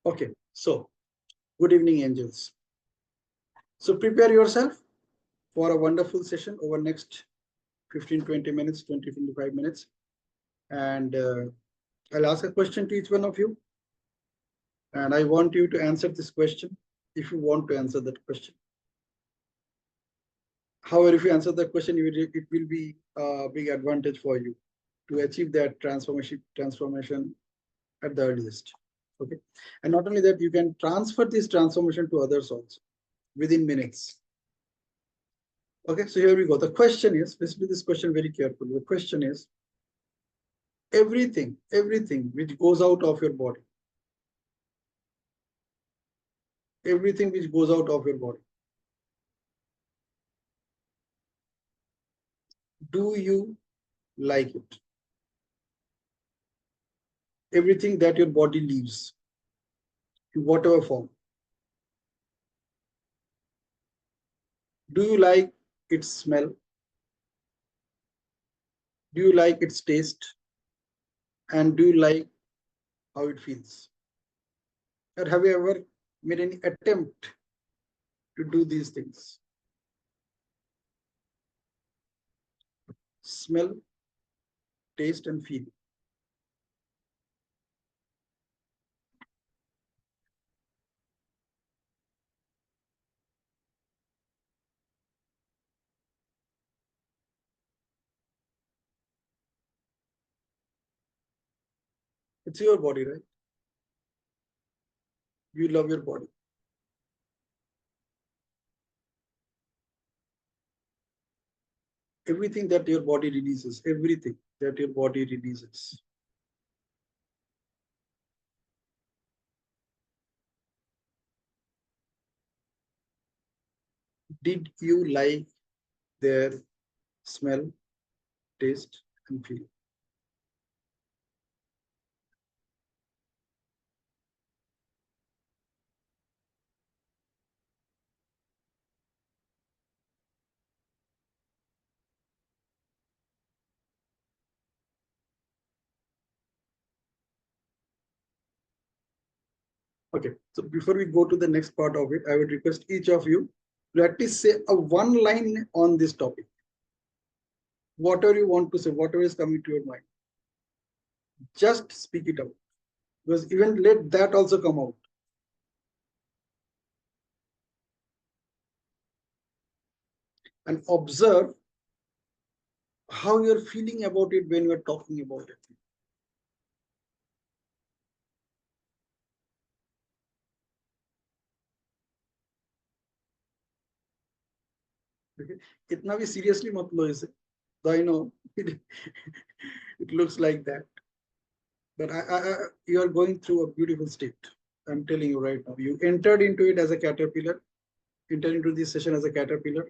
Okay, so good evening, angels. So prepare yourself for a wonderful session over next 15-20 minutes, 20-25 minutes. And I'll ask a question to each one of you. And I want you to answer this question if you want to answer that question. However, if you answer the question, it will be a big advantage for you to achieve that transformation at the earliest. Okay. And not only that, you can transfer this transformation to others also within minutes. Okay, so here we go. The question is, let's do this question very carefully. The question is, everything which goes out of your body, everything which goes out of your body, do you like it? Everything that your body leaves, in whatever form, do you like its smell? Do you like its taste? And do you like how it feels? Or have you ever made any attempt to do these things? Smell, taste, and feel. It's your body, right? You love your body. Everything that your body releases, everything that your body releases. Did you like their smell, taste, and feel? Okay, so before we go to the next part of it, I would request each of you to at least say a one line on this topic. Whatever you want to say, whatever is coming to your mind, just speak it out. Because even let that also come out. And observe how you're feeling about it when you're talking about it. Okay? इतना भी seriously मत लो इसे. Though I know it looks like that. But you are going through a beautiful state. I'm telling you right now. You entered into it as a caterpillar, entered into this session as a caterpillar.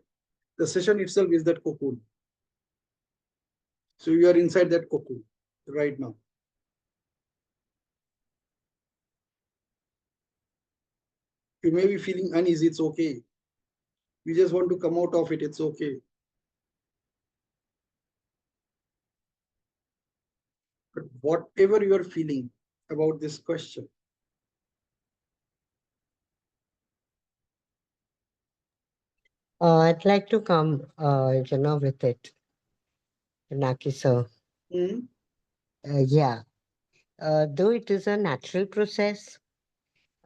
The session itself is that cocoon. So you are inside that cocoon right now. You may be feeling uneasy, it's okay. You just want to come out of it, it's okay. But whatever you are feeling about this question, I'd like to come, with it, Pinaki sir. mm, Yeah, though it is a natural process,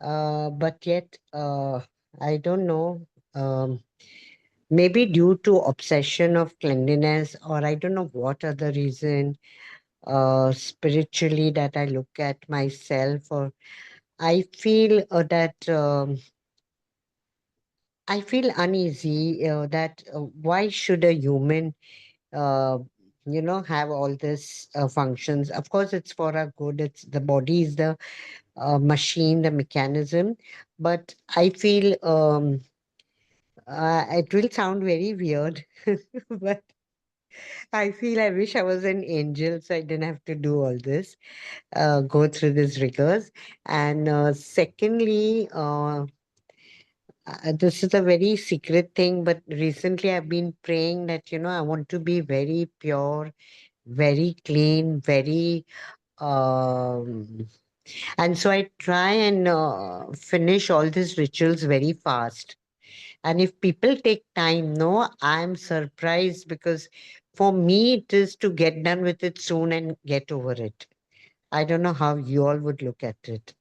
but yet I don't know. Maybe due to obsession of cleanliness, or I don't know what other reason, spiritually that I look at myself, or I feel I feel uneasy that why should a human uh, have all this functions. Of course, it's for our good. It's the body is the machine, the mechanism. But I feel it will sound very weird, but I feel I wish I was an angel so I didn't have to do all this, go through these rigors. And secondly, this is a very secret thing, but recently I've been praying that, I want to be very pure, very clean, very um, And so I try and finish all these rituals very fast. And if people take time, no, I'm surprised because for me, it is to get done with it soon and get over it. I don't know how you all would look at it.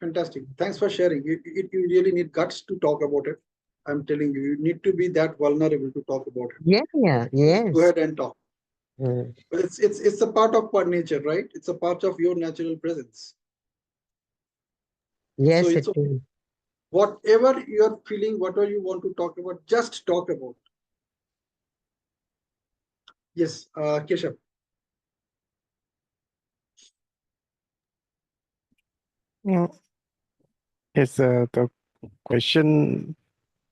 Fantastic. Thanks for sharing. You really need guts to talk about it. I'm telling you, you need to be that vulnerable to talk about it. Yeah, yeah, Just go yes. ahead and talk. Mm. But it's a part of our nature, right? It's a part of your natural presence. So Yes, it's it okay. is. Whatever you're feeling, whatever you want to talk about, just talk about. Yes, Keshav. Mm, Yes, the question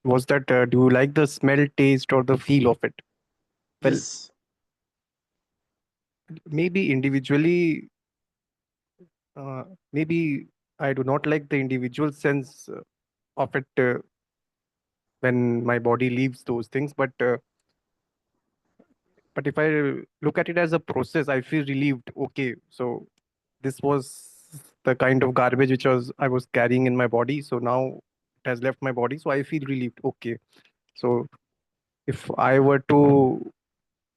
was that do you like the smell, taste, or the feel of it? Well, Yes, maybe individually, uh, maybe I do not like the individual sense of it when my body leaves those things, but if I look at it as a process, I feel relieved. Okay, so this was the kind of garbage which was I was carrying in my body. So now it has left my body. So I feel relieved. Okay. So if I were to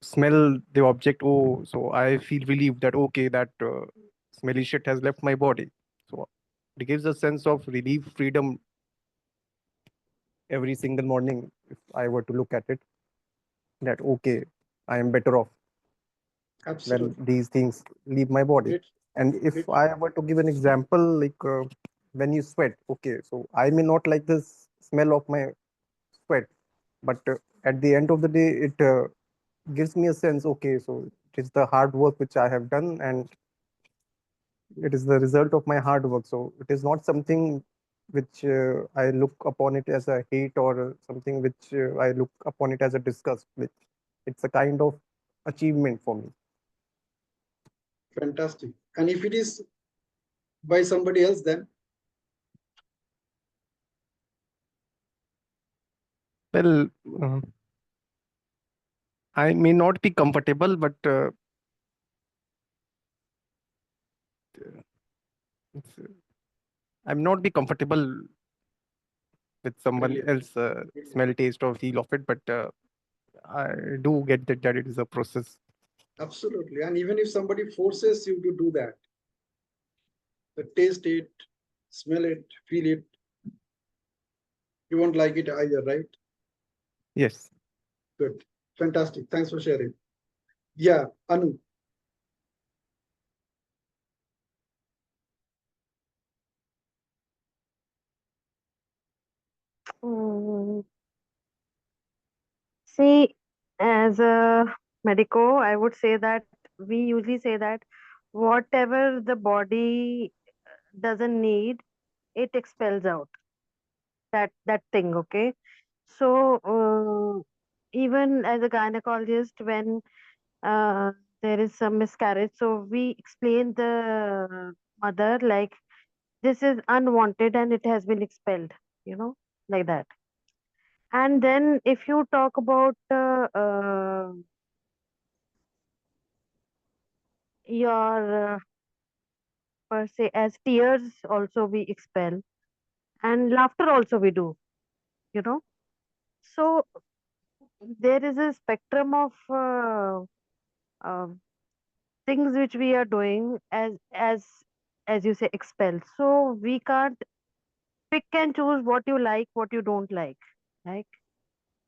smell the object, oh, so I feel relieved that okay, that smelly shit has left my body. So it gives a sense of relief, freedom every single morning. If I were to look at it, that okay, I am better off when absolutely. these things leave my body. Great, And if great. I were to give an example, like when you sweat, okay, so I may not like this smell of my sweat, but at the end of the day, it gives me a sense, okay, so it is the hard work which I have done, and it is the result of my hard work. So it is not something which I look upon it as a hate or something which I look upon it as a disgust. It's a kind of achievement for me. Fantastic. And if it is by somebody else, then Well, uh, I may not be comfortable, but it's- I'm not be comfortable with someone brilliant, else brilliant. smell, taste, or feel of it. But I do get that it is a process. Absolutely. And even if somebody forces you to do that, the taste it, smell it, feel it, you won't like it either, right? Yes. Good. Fantastic. Thanks for sharing. Yeah, Anu. Mm, See, as a medico, I would say that we usually say that whatever the body doesn't need, it expels out that thing. Okay, so even as a gynecologist, when there is some miscarriage, so we explain the mother like this is unwanted and it has been expelled. Like that. And then if you talk about your per se as tears also we expel and laughter also we do you know so there is a spectrum of uh, things which we are doing as you say expel, so we can't pick and choose what you like, what you don't like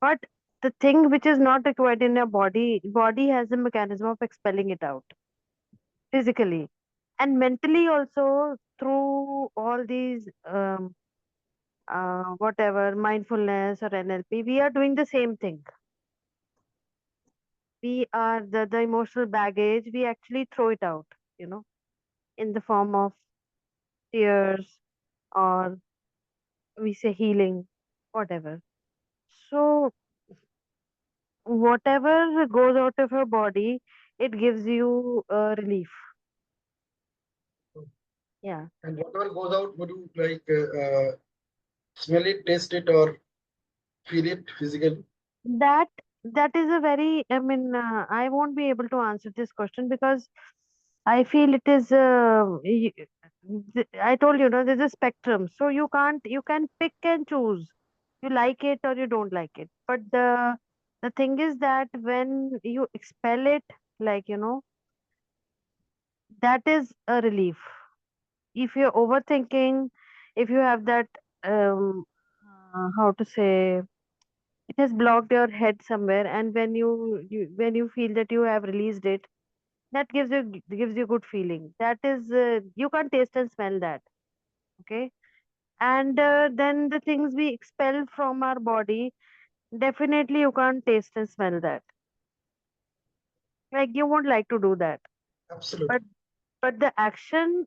but the thing which is not required in your body has a mechanism of expelling it out physically and mentally also through all these whatever mindfulness or NLP, we are doing the same thing. We are the emotional baggage, we actually throw it out, you know, in the form of tears or we say healing, whatever. So, whatever goes out of your body, it gives you relief. Yeah. And whatever goes out, would you like smell it, taste it, or feel it physically? That that is a very, I mean, I won't be able to answer this question because I feel it is. I told you, no, there's a spectrum, so you can pick and choose. You like it or you don't like it. But the thing is that when you expel it, like that is a relief. If you're overthinking, if you have that, how to say, it has blocked your head somewhere, and when you feel that you have released it, that gives you good feeling. That is, you can't taste and smell that. Okay. And then the things we expel from our body, definitely you can't taste and smell that. Like you won't like to do that, but Absolutely. the action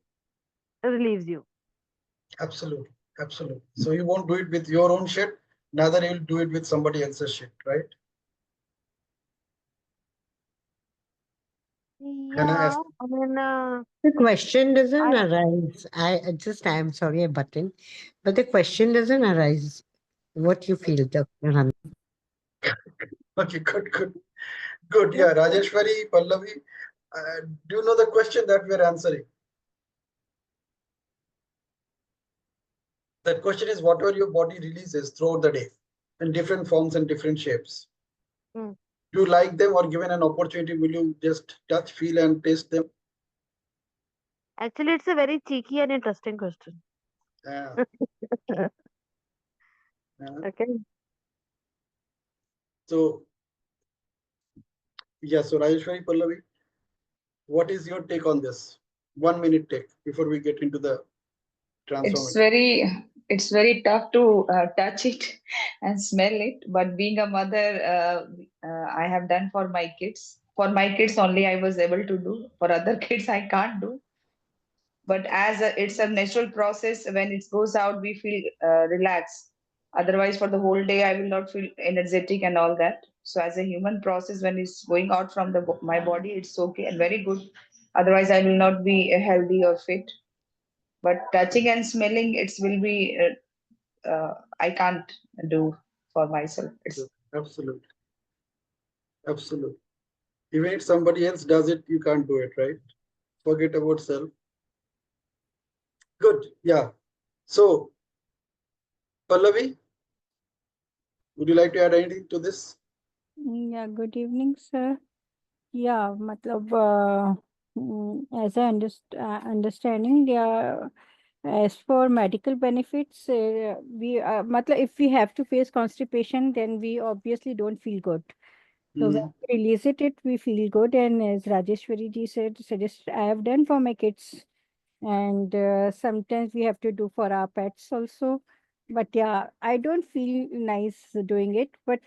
relieves you. Absolutely. Absolutely. So you won't do it with your own shit, neither you'll do it with somebody else's shit, right? Can I Yeah, ask? I mean, The question doesn't I arise. I'm sorry, I'm butting, but the question doesn't arise. What you feel, Dr. Ram? Okay, good, good, good. Yeah, Rajeshwari, Pallavi, do you know the question that we're answering? That question is whatever your body releases throughout the day in different forms and different shapes. mm, Do you like them or given an opportunity, will you just touch, feel, and taste them? actually, it's a very cheeky and interesting question. Yeah. Yeah. Okay. So, yeah, so Rajeshwari, Pallavi, what is your take on this? 1 minute take before we get into the It's transformation. very it's very tough to touch it and smell it. But being a mother, I have done for my kids. For my kids only, I was able to do. For other kids, I can't do. But it's a natural process. When it goes out, we feel relaxed. Otherwise, for the whole day, I will not feel energetic and all that. So, as a human process, when it's going out from my body, it's okay and very good. Otherwise, I will not be healthy or fit. But touching and smelling, it will be I can't do for myself. It's Absolutely. Absolutely. Even if somebody else does it, you can't do it, right? Forget about self. Good. Yeah. So, Pallavi, would you like to add anything to this? Yeah, good evening, sir. Yeah, matlab, as I understanding, yeah, as for medical benefits, matlab, if we have to face constipation, then we obviously don't feel good. So when Mm, we release it we feel good. And as Rajeshwari ji said, suggest I have done for my kids, and sometimes we have to do for our pets also. But yeah, I don't feel nice doing it. But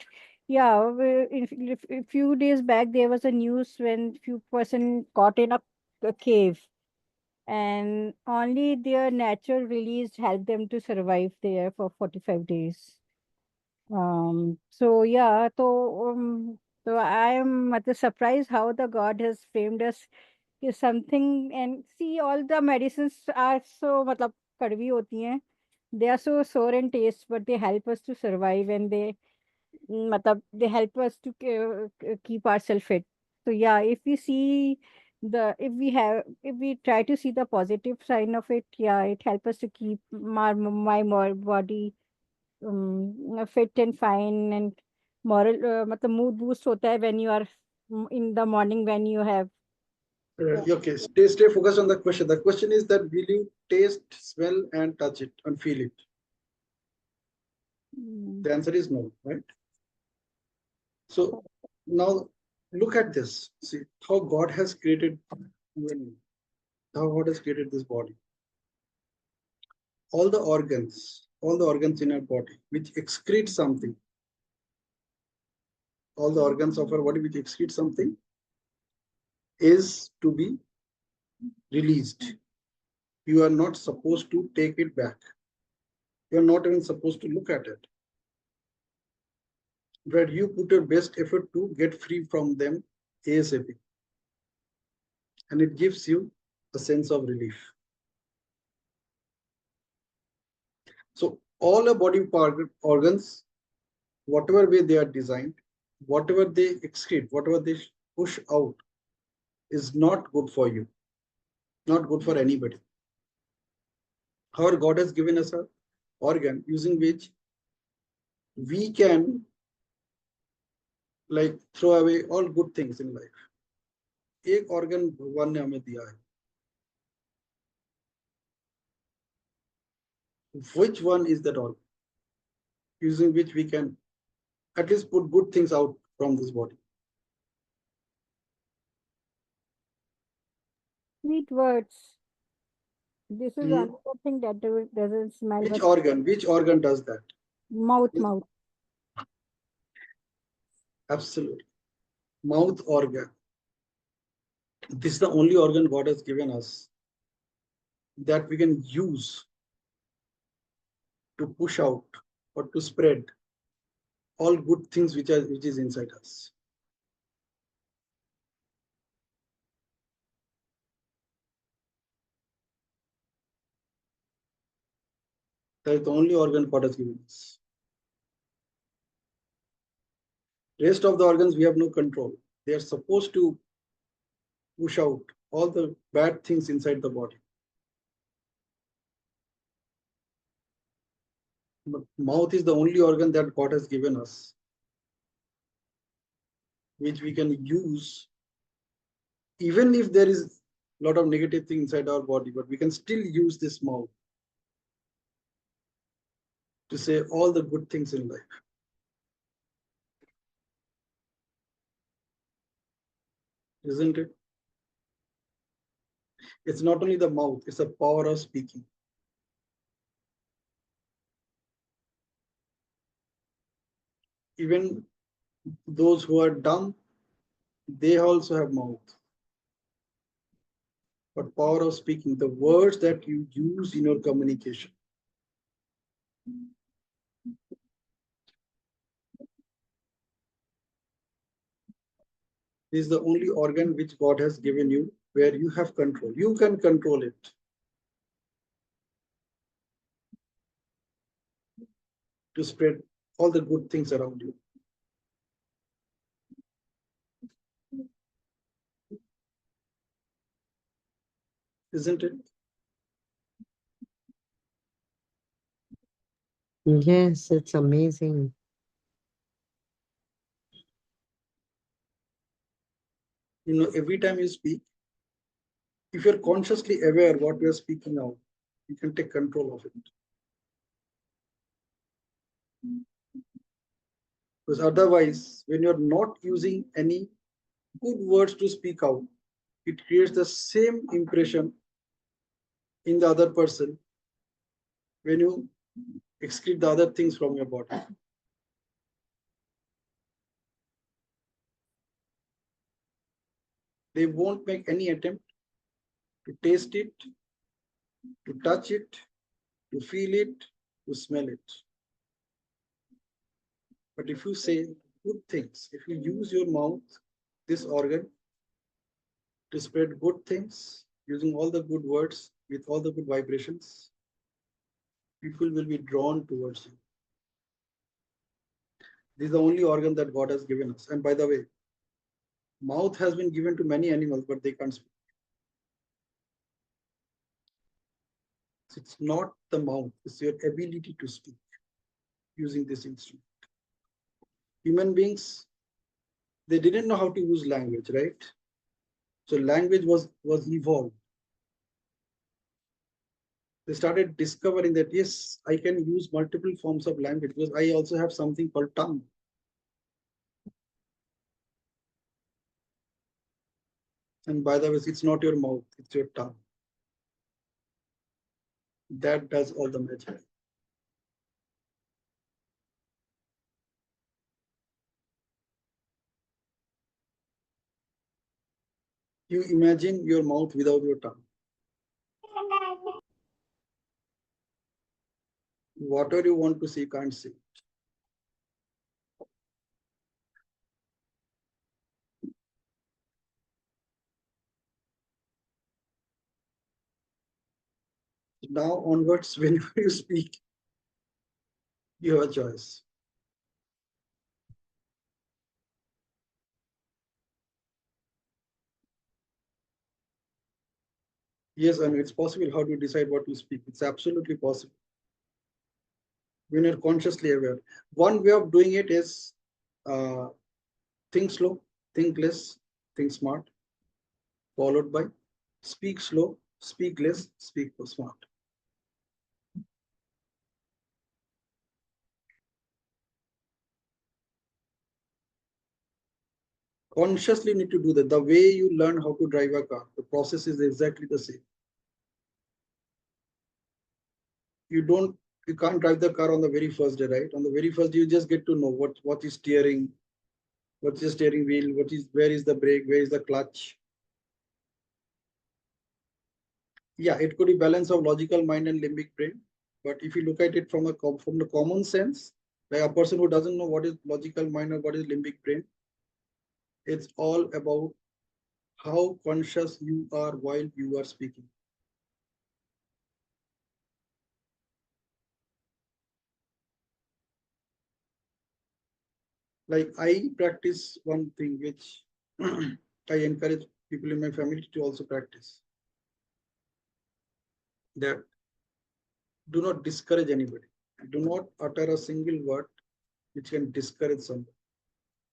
yeah, a few days back there was a news when few person caught in a cave, and only their natural release helped them to survive there for 45 days. So yeah, so I am at the surprised how the God has framed us is something. And see, all the medicines are so matlab kadvi hoti hain. They are so sour in taste, but they help us to survive, and matlab they help us to keep ourselves fit. So yeah, if we try to see the positive sign of it, yeah, it helps us to keep my more body fit and fine. And moral matlab mood boost hota hai when you are in the morning when you have okay, stay focused on the question. The question is that will you taste, smell, and touch it and feel it? mm, The answer is no, right? So now look at this. See how God has created you and me, how God has created this body. All the organs in our body which excrete something, all the organs of our body which excrete something is to be released. You are not supposed to take it back. You are not even supposed to look at it. But you put your best effort to get free from them ASAP. And it gives you a sense of relief. So all our body organs, whatever way they are designed, whatever they excrete, whatever they push out is not good for you. not good for anybody. However, God has given us a organ using which we can like throw away all good things in life. एक organ भगवान ने हमें दिया है. Which one is that organ using which we can at least put good things out from this body? Sweet words. This is Hmm. another thing that doesn't smell, Which but organ? Which organ does that? mouth, Yes, mouth. absolutely. Mouth organ. This is the only organ God has given us that we can use to push out or to spread all good things which is inside us. That is the only organ God has given us. Rest of the organs we have no control. They are supposed to push out all the bad things inside the body. But mouth is the only organ that God has given us, which we can use even if there is a lot of negative things inside our body, but we can still use this mouth to say all the good things in life. Isn't it? It's not only the mouth, it's the power of speaking. Even those who are dumb, they also have mouth. But power of speaking, the words that you use in your communication. This is the only organ which God has given you where you have control. You can control it to spread all the good things around you. Isn't it? Yes, it's amazing. You know, every time you speak, if you're consciously aware what you're speaking out, you can take control of it. Because otherwise, when you're not using any good words to speak out, it creates the same impression in the other person when you excrete the other things from your body. They won't make any attempt to taste it, to touch it, to feel it, to smell it. But if you say good things, if you use your mouth, this organ, to spread good things, using all the good words with all the good vibrations, people will be drawn towards you. This is the only organ that God has given us. And by the way, mouth has been given to many animals, but they can't speak. It's not the mouth, it's your ability to speak using this instrument. Human beings, they didn't know how to use language, right? So language was evolved. They started discovering that yes, I can use multiple forms of language because I also have something called tongue. And by the way, it's not your mouth, it's your tongue. That does all the magic. You imagine your mouth without your tongue. Whatever you want to say, you can't say. Now onwards, whenever you speak, you have a choice. Yes, and it's possible. How do you decide what to speak? It's absolutely possible when you're consciously aware. One way of doing it is uh, think slow, think less, think smart, followed by speak slow, speak less, speak smart. Consciously need to do that. The way you learn how to drive a car, the process is exactly the same. You don't, you can't drive the car on the very first day, right? On the very first day, you just get to know what is steering, what is the steering wheel, where is the brake, where is the clutch. Yeah, it could be balance of logical mind and limbic brain. But if you look at it from the common sense, like a person who doesn't know what is logical mind or what is limbic brain, it's all about how conscious you are while you are speaking. Like I practice one thing which I encourage people in my family to also practice. That do not discourage anybody. Do not utter a single word which can discourage someone.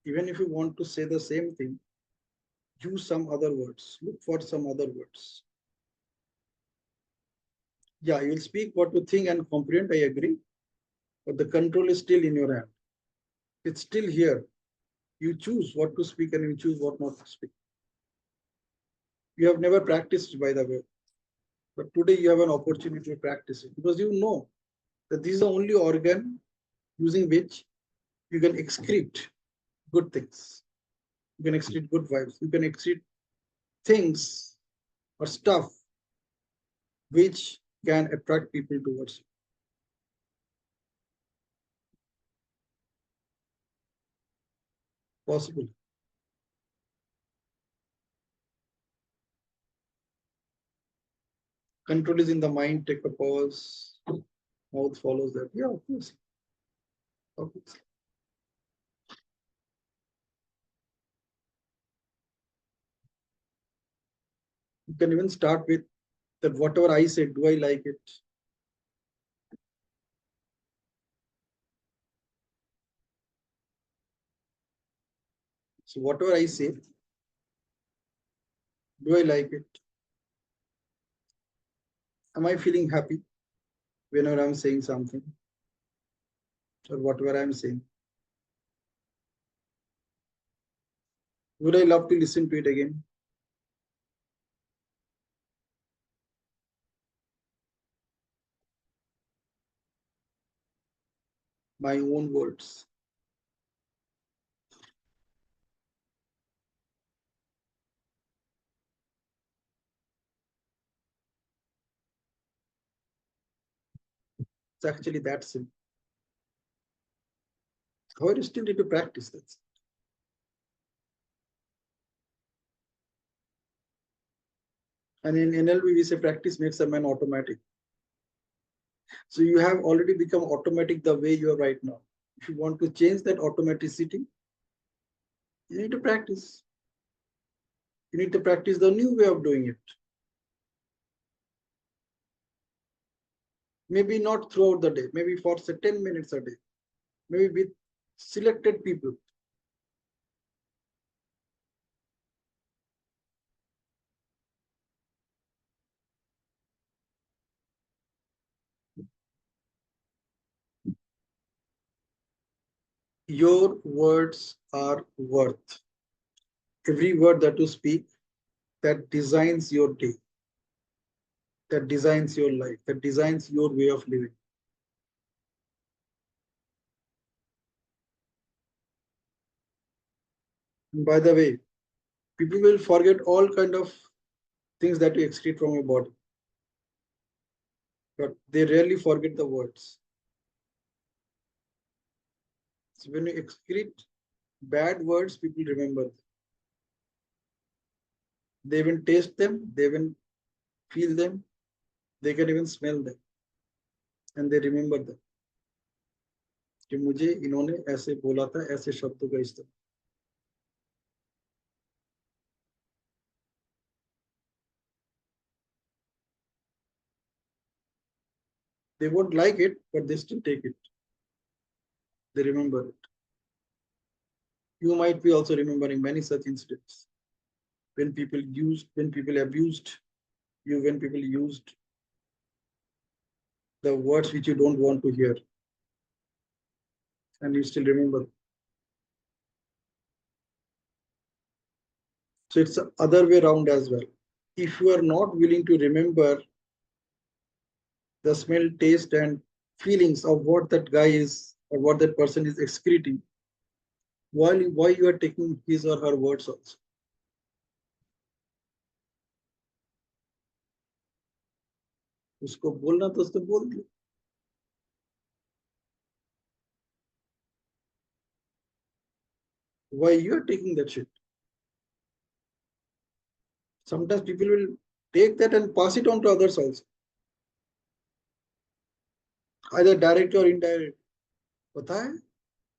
Even if you want to say the same thing, use some other words. Look for some other words. Yeah, you will speak what you think and comprehend, I agree. But the control is still in your hand. It's still here. You choose what to speak and you choose what not to speak. You have never practiced, by the way. But today you have an opportunity to practice it because you know that this is the only organ using which you can excrete good things. You can excrete good vibes. You can excrete things or stuff which can attract people towards you. Possible. Control is in the mind. Take a pause. Mouth follows that. Yeah, of course. Obviously. You can even start with that whatever I say, do I like it? So whatever I say, do I like it? Am I feeling happy whenever I'm saying something or whatever I'm saying? Would I love to listen to it again? My own words. It's actually that simple. However, you still need to practice that. And in NLP, we say practice makes a man automatic. So you have already become automatic the way you are right now. If you want to change that automaticity, you need to practice. You need to practice the new way of doing it. Maybe not throughout the day, maybe for say 10 minutes a day, maybe with selected people. Your words are worth. Every word that you speak, that designs your day, that designs your life, that designs your way of living. And by the way, people will forget all kind of things that you excrete from your body, but they rarely forget the words. So when you excrete bad words, people remember them. They even taste them, they even feel them, they can even smell them, and they remember them. कि मुझे इन्होंने ऐसे बोला था, ऐसे शब्दों का इस्तेमाल. They won't like it, but they still take it. They remember it. You might be also remembering many such incidents when people abused you, when people used the words which you don't want to hear, and you still remember. So it's the other way around as well. If you are not willing to remember the smell, taste, and feelings of what that guy is or what that person is excreting, why you are taking his or her words also? उसको बोलना तो उसने बोल दिया. Why you are taking that shit? Sometimes people will take that and pass it on to others also, either direct or indirect. पता है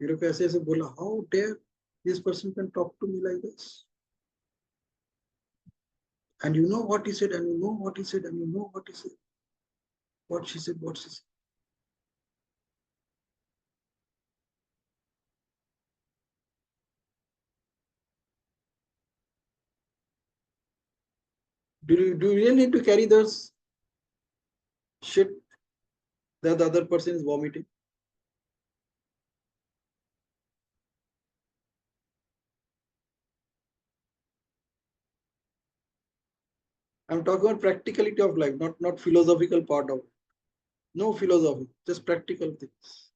मेरे को ऐसे ऐसे बोला, how dare this person can talk to me like this, and you know what he said, and you know what he said, and you know what he said, what she said, what she said. Do you really need to carry those shit that the other person is vomiting? I'm talking about practicality of life, not philosophical part of it. No philosophy, just practical things.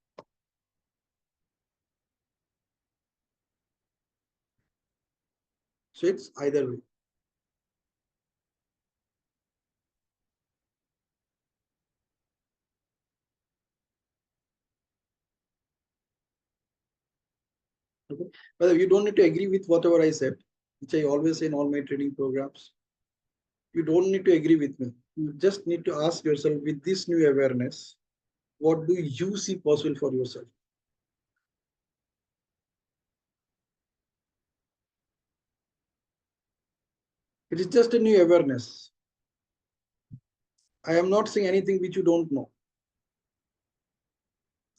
So it's either way. Okay. But you don't need to agree with whatever I said, which I always say in all my training programs. You don't need to agree with me. You just need to ask yourself, with this new awareness, what do you see possible for yourself? It is just a new awareness. I am not saying anything which you don't know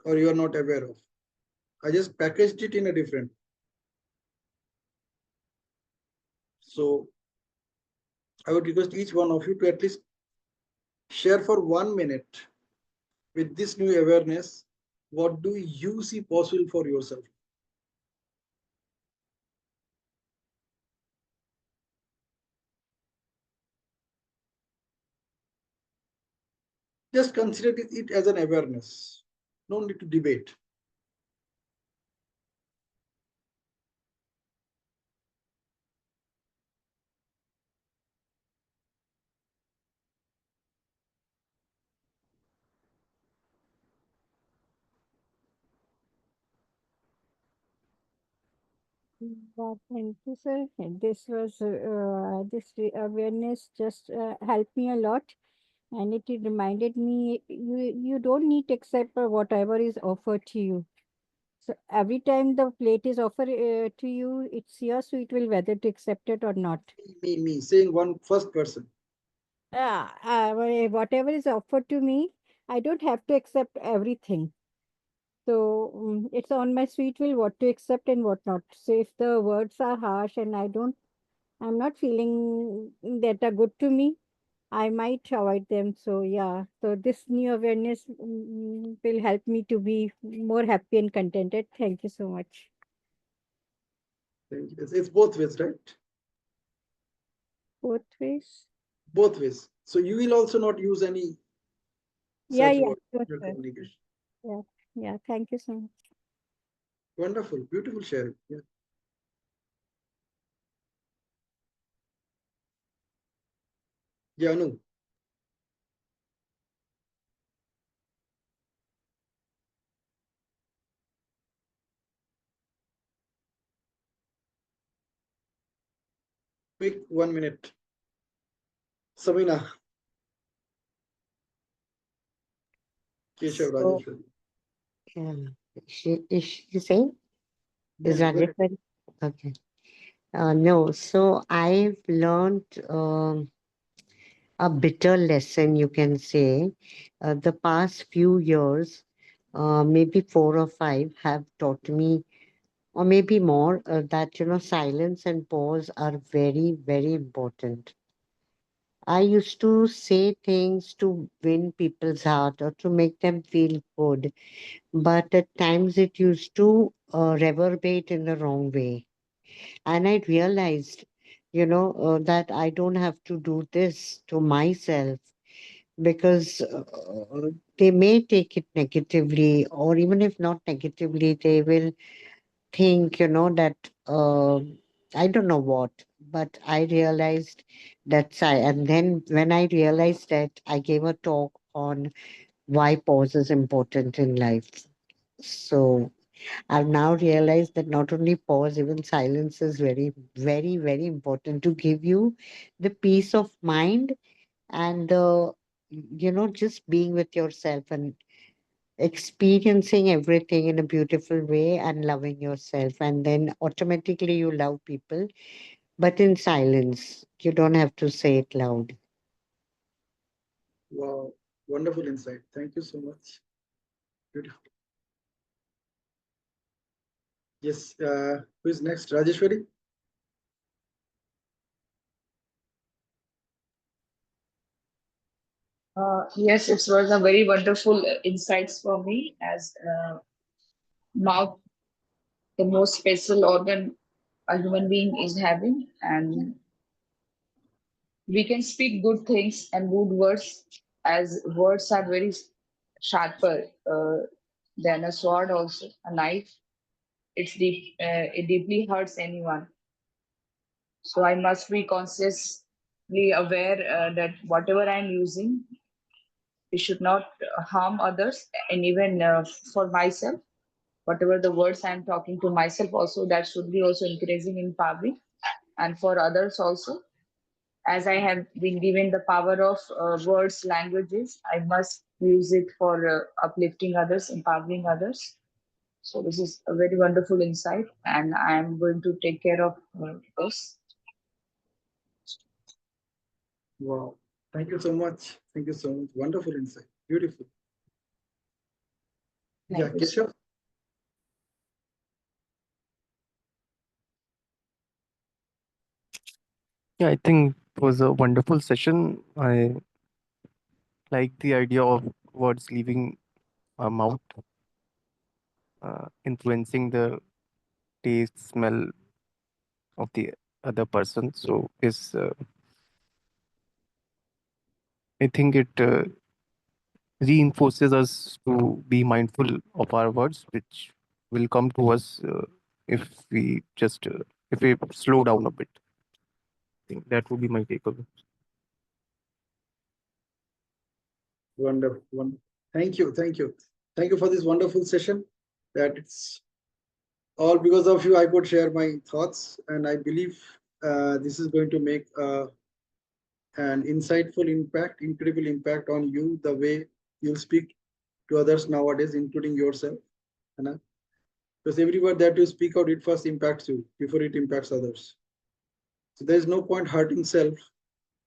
or you are not aware of. I just packaged it in a different. So I would request each one of you to at least share for 1 minute with this new awareness. What do you see possible for yourself? Just consider it as an awareness. No need to debate. Thank you, sir. This was awareness just helped me a lot, and it reminded me you don't need to accept whatever is offered to you. So every time the plate is offered to you, it's yours, so it will whether to accept it or not. Me, saying one first person. Whatever is offered to me, I don't have to accept everything. So it's on my sweet will what to accept and what not. So if the words are harsh and I'm not feeling that are good to me, I might avoid them. So yeah, so this new awareness will help me to be more happy and contented. Thank you so much. Thank you. It's both ways, right? Both ways. Both ways. So you will also not use any Yeah, such yeah, word sure, in your sir. communication. Yeah, yeah. Thank you so much. Wonderful, beautiful sharing. Yeah. Yeah, no. Quick 1 minute. Samina, Keshav, So, Rajeshwari. yeah, is she saying? Yeah, Is go ahead. Rajeshwari? Okay. No, so I've learned a bitter lesson, you can say. The past few years, maybe 4 or 5, have taught me, or maybe more, that silence and pause are very, very important. I used to say things to win people's heart or to make them feel good, but at times it used to reverberate in the wrong way. And I realized, that I don't have to do this to myself, because they may take it negatively, or even if not negatively, they will think, that I don't know what. But I realized and then when I realized that, I gave a talk on why pause is important in life. So I've now realized that not only pause, even silence is very, very, very important to give you the peace of mind, and just being with yourself and experiencing everything in a beautiful way and loving yourself. And then automatically you love people, but in silence. You don't have to say it loud. Wow, wonderful insight. Thank you so much. Beautiful. Yes, who is next? Rajeshwari? Yes, it was a very wonderful insights for me as mouth, the most special organ a human being is having, and we can speak good things and good words, as words are very sharper than a sword, also a knife. It deeply hurts anyone. So I must be consciously aware that whatever I'm using, it should not harm others, and even for myself, whatever the words I'm talking to myself, also that should be also encouraging, empowering, and for others also. As I have been given the power of words, languages, I must use it for uplifting others, empowering others. So this is a very wonderful insight, and I am going to take care of this. Wow. Thank you so much. Thank you so much. Wonderful insight. Beautiful. Yeah, Thank you, sir. Keshav? Yeah, I think it was a wonderful session. I like the idea of words leaving our mouth, influencing the taste, smell of the other person. So is I think it reinforces us to be mindful of our words, which will come to us if we just if we slow down a bit. I think that would be my takeaway. Wonderful. Wonderful. Thank you. Thank you. Thank you for this wonderful session. That it's all because of you. I could share my thoughts, and I believe this is going to make an insightful impact, incredible impact on you, the way you speak to others nowadays, including yourself. You know? Because every word that you speak out, it first impacts you before it impacts others. So there is no point hurting self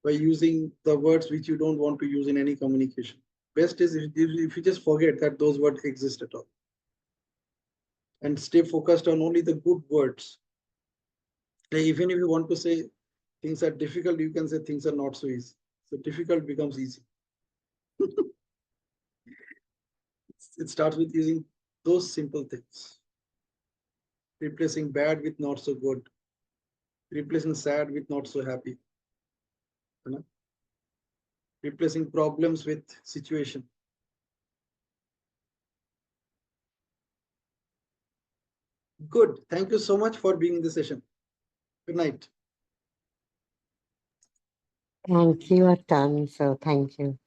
by using the words which you don't want to use in any communication. Best is if you just forget that those words exist at all and stay focused on only the good words. Like even if you want to say things are difficult, you can say things are not so easy. So difficult becomes easy. It starts with using those simple things, replacing bad with not so good, replacing sad with not so happy, you know, replacing problems with situation. Good. Thank you so much for being in the session. Good night. Thank you a ton, so thank you.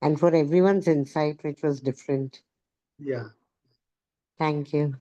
And for everyone's insight, which was different. Yeah. Thank you.